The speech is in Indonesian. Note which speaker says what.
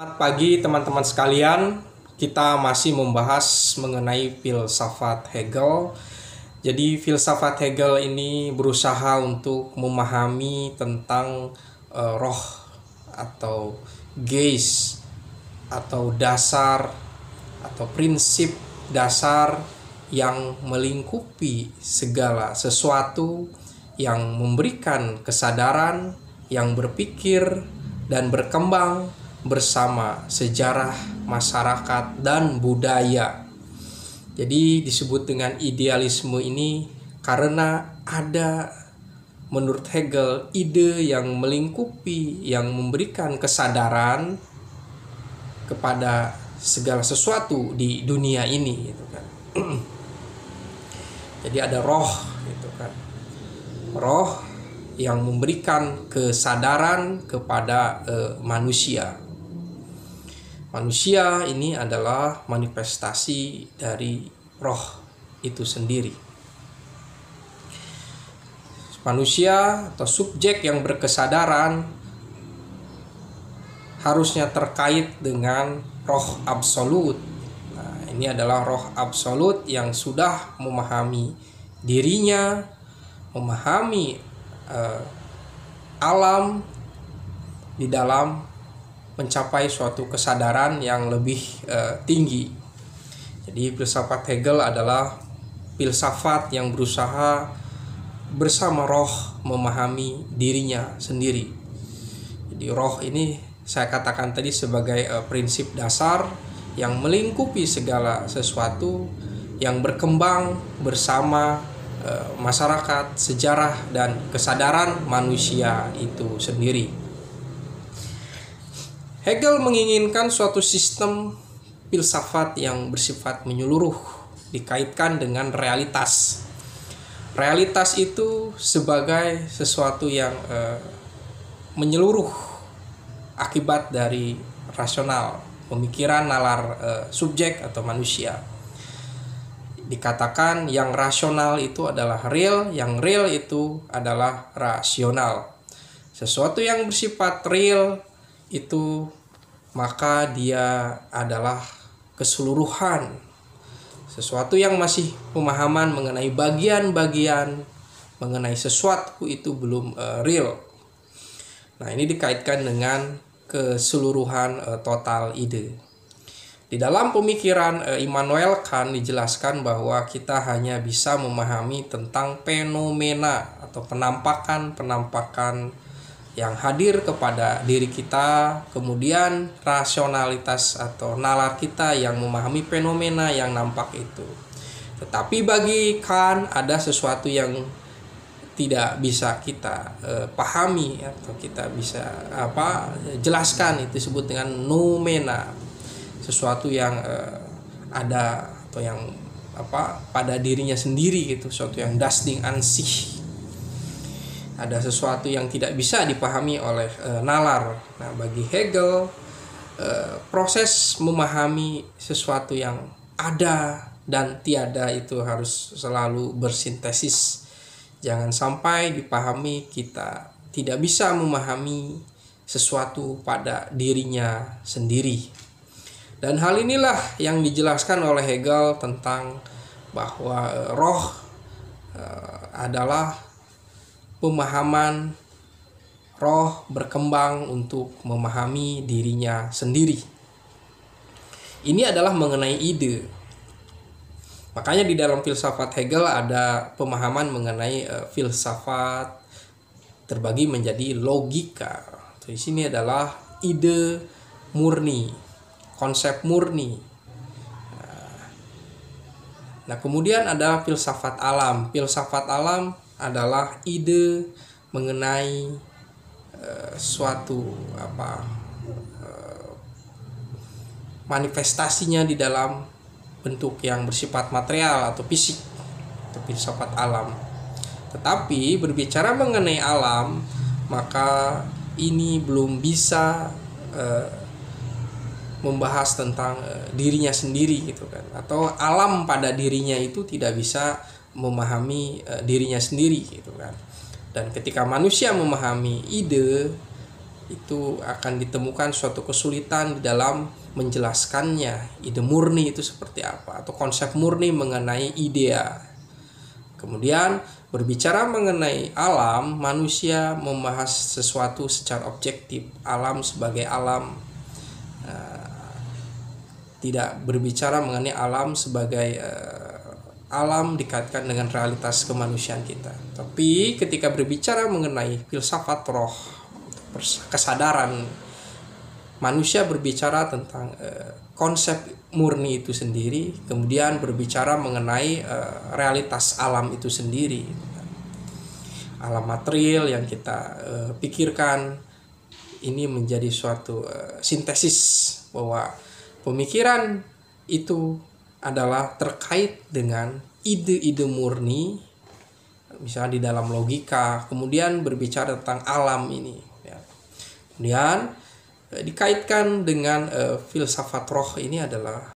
Speaker 1: Selamat pagi teman-teman sekalian. Kita masih membahas mengenai filsafat Hegel. Jadi filsafat Hegel ini berusaha untuk memahami tentang roh atau geist atau dasar atau prinsip dasar yang melingkupi segala sesuatu, yang memberikan kesadaran, yang berpikir dan berkembang bersama sejarah, masyarakat, dan budaya. Jadi disebut dengan idealisme ini karena ada menurut Hegel ide yang melingkupi, yang memberikan kesadaran kepada segala sesuatu di dunia ini gitu kan. Jadi ada roh gitu kan. Roh yang memberikan kesadaran kepada manusia. Manusia ini adalah manifestasi dari roh itu sendiri. Manusia atau subjek yang berkesadaran harusnya terkait dengan roh absolut. Nah, ini adalah roh absolut yang sudah memahami dirinya, memahami alam di dalam mencapai suatu kesadaran yang lebih tinggi. Jadi filsafat Hegel adalah filsafat yang berusaha bersama roh memahami dirinya sendiri. Jadi roh ini saya katakan tadi sebagai prinsip dasar yang melingkupi segala sesuatu, yang berkembang bersama masyarakat, sejarah, dan kesadaran manusia itu sendiri. Hegel menginginkan suatu sistem filsafat yang bersifat menyeluruh, dikaitkan dengan realitas. Realitas itu sebagai sesuatu yang menyeluruh akibat dari rasional, pemikiran nalar subjek atau manusia. Dikatakan yang rasional itu adalah real, yang real itu adalah rasional. Sesuatu yang bersifat real itu maka dia adalah keseluruhan. Sesuatu yang masih pemahaman mengenai bagian-bagian mengenai sesuatu itu belum real. Nah, ini dikaitkan dengan keseluruhan total ide. Di dalam pemikiran Immanuel Kant dijelaskan bahwa kita hanya bisa memahami tentang fenomena atau penampakan-penampakan yang hadir kepada diri kita, kemudian rasionalitas atau nalar kita yang memahami fenomena yang nampak itu. Tetapi bagi Kant ada sesuatu yang tidak bisa kita pahami atau kita bisa jelaskan, itu disebut dengan noumena, sesuatu yang ada atau yang pada dirinya sendiri gitu, sesuatu yang das Ding an sich. Ada sesuatu yang tidak bisa dipahami oleh nalar. Nah, bagi Hegel proses memahami sesuatu yang ada dan tiada itu harus selalu bersintesis. Jangan sampai dipahami kita tidak bisa memahami sesuatu pada dirinya sendiri. Dan hal inilah yang dijelaskan oleh Hegel tentang bahwa roh adalah pemahaman, roh berkembang untuk memahami dirinya sendiri. Ini adalah mengenai ide. Makanya di dalam filsafat Hegel ada pemahaman mengenai filsafat terbagi menjadi logika. Di sini adalah ide murni, konsep murni. Nah, kemudian ada filsafat alam. Filsafat alam adalah ide mengenai suatu manifestasinya di dalam bentuk yang bersifat material atau fisik, atau filsafat alam. Tetapi berbicara mengenai alam, maka ini belum bisa membahas tentang dirinya sendiri gitu kan, atau alam pada dirinya itu tidak bisa memahami dirinya sendiri gitu kan. Dan ketika manusia memahami ide, itu akan ditemukan suatu kesulitan di dalam menjelaskannya. Ide murni itu seperti apa, atau konsep murni mengenai idea. Kemudian berbicara mengenai alam, manusia membahas sesuatu secara objektif, alam sebagai alam, tidak berbicara mengenai alam sebagai alam dikaitkan dengan realitas kemanusiaan kita. Tapi ketika berbicara mengenai filsafat roh, kesadaran, manusia berbicara tentang konsep murni itu sendiri, kemudian berbicara mengenai realitas alam itu sendiri, alam material yang kita pikirkan. Ini menjadi suatu sintesis bahwa pemikiran itu adalah terkait dengan ide-ide murni, misalnya di dalam logika, kemudian berbicara tentang alam ini, ya. Kemudian dikaitkan dengan filsafat roh ini adalah